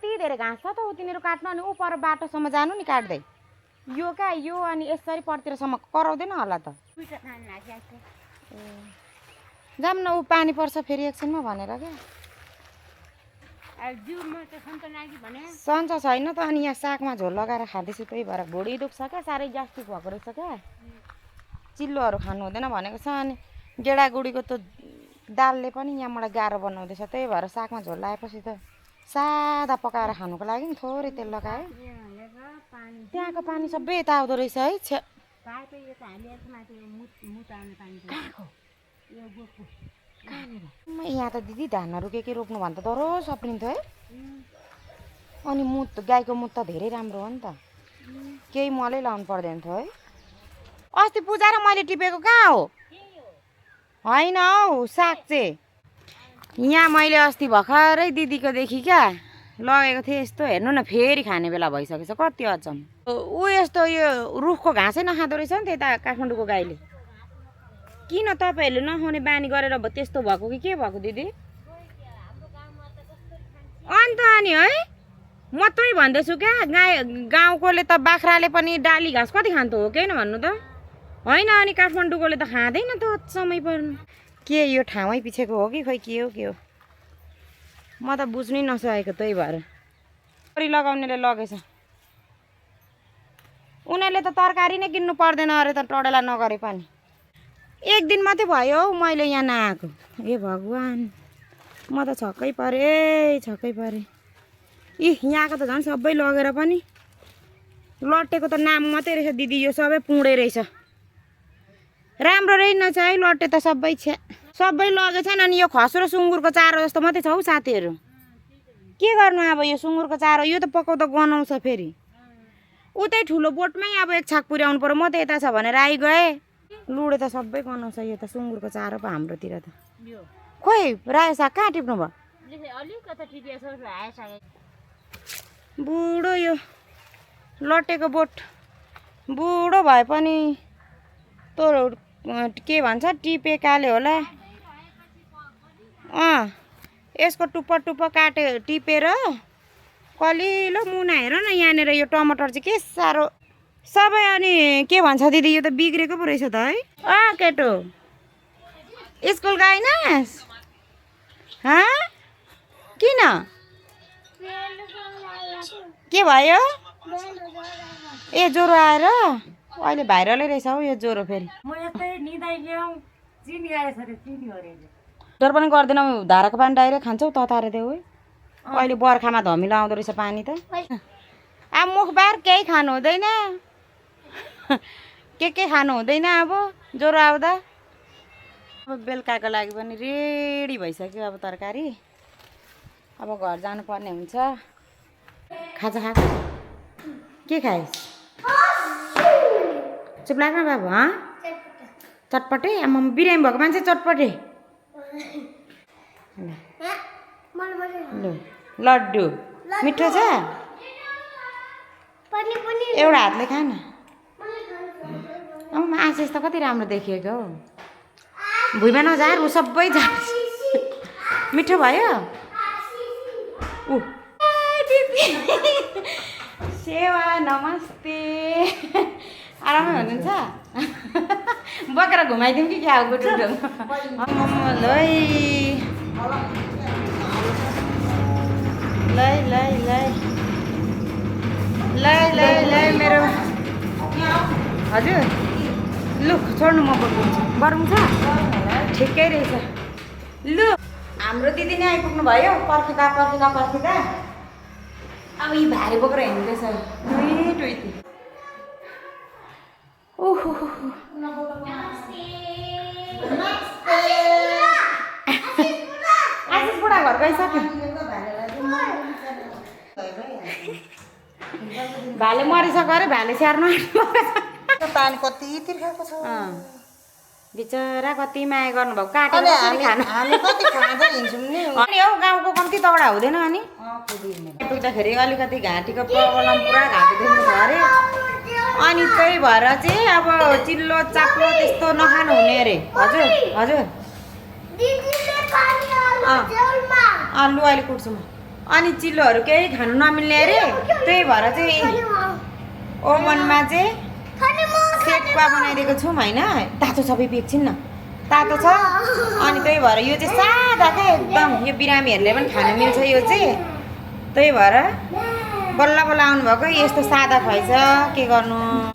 कति धेरै घाँस छ त उ तिनीहरू काट्नु अनि ऊ पर बाटोसम्म जानु नि काट्दै यो क्या यो अनि यसरी परतिरसम्म कराउँदैन होला त जाऊँ न ऊ पानी पर्छ फेरि एकछिनमा भनेर क्या सन्चो छैन त अनि यहाँ सागमा झोल लगाएर खाँदैछु त्यही भएर भुँडी दुख्छ क्या साह्रै ग्यास्ट्रिक भएको रहेछ क्या चिल्लोहरू खानु हुँदैन भनेको छ अनि गेडागुडीको त दालले पनि यहाँबाट गाह्रो बनाउँदैछ त्यही भएर सागमा झोल लगाएपछि त सादा पकाएर खानुको लागि नि थोरै तेल लगायो त्यहाँको पानी सबै यता आउँदो रहेछ है छ्या यहाँ त दिदी धानहरू के रोप्नु भन्दा डह्रो सप्रिन्थ्यो है अनि मुत गाईको मुत त धेरै राम्रो हो नि त केही मलै लाउनु पर्दैन थियो है अस्ति पूजा र मैले टिपेको कहाँ हो होइन हौ साग चाहिँ यहाँ मैले अस्ति भर्खरै दिदीको देखि क्या लगेको थिएँ यस्तो हेर्नु न फेरि खाने बेला भइसकेछ कति अचम ऊ यस्तो यो रुखको घाँसै नखाँदो रहेछ नि त्यता काठमाडौँको गाईले किन तपाईँहरूले नखाउने बानी गरेर त्यस्तो भएको कि के भएको दिदी अन्त अनि है म त्यही भन्दैछु क्या गाउँकोले त बाख्राले पनि डाली घाँस कति खान्थ्यो हो किन भन्नु त होइन अनि काठमाडौँकोले त खाँदैन त समय पर्नु के यो ठाउँै पछिको हो कि खोइ के हो म त बुझ्नै नसकेको त्यही भएर तोरी लगाउनेले लगेछ उनीहरूले त तरकारी नै किन्नु पर्दैन अरे त टडेला नगरे पनि एक दिन मात्रै भयो हौ मैले यहाँ नआएको ए भगवान् म त छक्कै परेँ इ यहाँको त झन् सबै लगेर पनि लट्टेको त नाम मात्रै रहेछ दिदी यो सबै पुँडे रहेछ राम्रो रहेनछ है लट्टे त सबै लगेछन् अनि यो खसु र सुँगुरको चारो जस्तो मात्रै छ हौ साथीहरू के गर्नु अब यो सुँगुरको चारो यो त पकाउँदा गनाउँछ फेरि उतै ठुलो बोटमै अब एक छाक पुर्याउनु पर्यो म त यता छ भनेर आइगएँ लुडे त सबै गनाउँछ यो त सुँगुरको चारो पो हाम्रोतिर त खोइ रायो साग कहाँ टिप्नु भयो बुढो यो लट्टेको बोट बुढो भए पनि तँ के भन्छ टिपेकाले होला यसको टुप्पा काटे टिपेर कलिलो मुना हेर न यहाँनिर यो टमाटर चाहिँ के साह्रो सबै अनि के भन्छ दिदी यो त बिग्रेको पो रहेछ त है केटो स्कुल गएनस् किन के भयो ए ज्वरो आएर अहिले भाइरलै रहेछ हौ यो ज्वरो फेरि डर पनि गर्दैन धाराको पानी डाइरेक्ट खान्छौ तताएर देऊ है अहिले बर्खामा धमिलो आउँदो रहेछ पानी त अब मुखबार केही खानु हुँदैन के खानु हुँदैन अब ज्वरो आउँदा अब बेलुकाको लागि पनि रेडी भइसक्यो अब तरकारी अब घर जानुपर्ने हुन्छ खाजा के खाइस् चुप लाग्न बाबु चटपटे आमा बिरामी भएको मान्छे चटपटे लड्डु मिठो छ एउटा हातले खान आशिष त कति राम्रो देखिएको हौ भुइँमा नजाएर ऊ सबै जान्छ मिठो भयो सेवा नमस्ते आरामै हुनुहुन्छ बोकेर घुमाइदिउँ कि क्या हो गुटुङ लै मेरो हजुर लु छोड्नु म बोक्छु गरौँ छ ठिकै रहेछ लु हाम्रो दिदी नै आइपुग्नु भयो पर्खिँदा अब यी भारी बोकेर हिँड्दैछ टुइटी ओहो आशिष बुढा घर गइसक्यो भाले मरिसक्यो अरे भाले स्याहार्नु पानी कति तिर्खाएको छ बिचरा कति माया गर्नुभएको काटेर हामी कति खाँदै हिँड्छौँ नि अनि हौ गाउँको कम्ती तगडा हुँदैन अनि पुग्दाखेरि अलिकति घाँटीको प्रब्लम पुरा घाँटी दुख्नु छ अरे अनि त्यही भएर चाहिँ अब चिल्लो चाप्लो त्यस्तो नखानु हुने अरे हजुर लु अहिले कुट्छु म अनि चिल्लोहरू केही खानु नमिल्ने अरे त्यही भएर चाहिँ ओभनमा चाहिँ सेक्वा बनाइदिएको छौँ होइन तातो सबै एकछिन न तातो छ अनि त्यही भएर यो चाहिँ सादा क्या एकदम यो बिरामीहरूले पनि खान मिल्छ यो चाहिँ त्यही भएर बल्ल बल्ल आउनुभएको यस्तो सादा खुवाइछ के गर्नु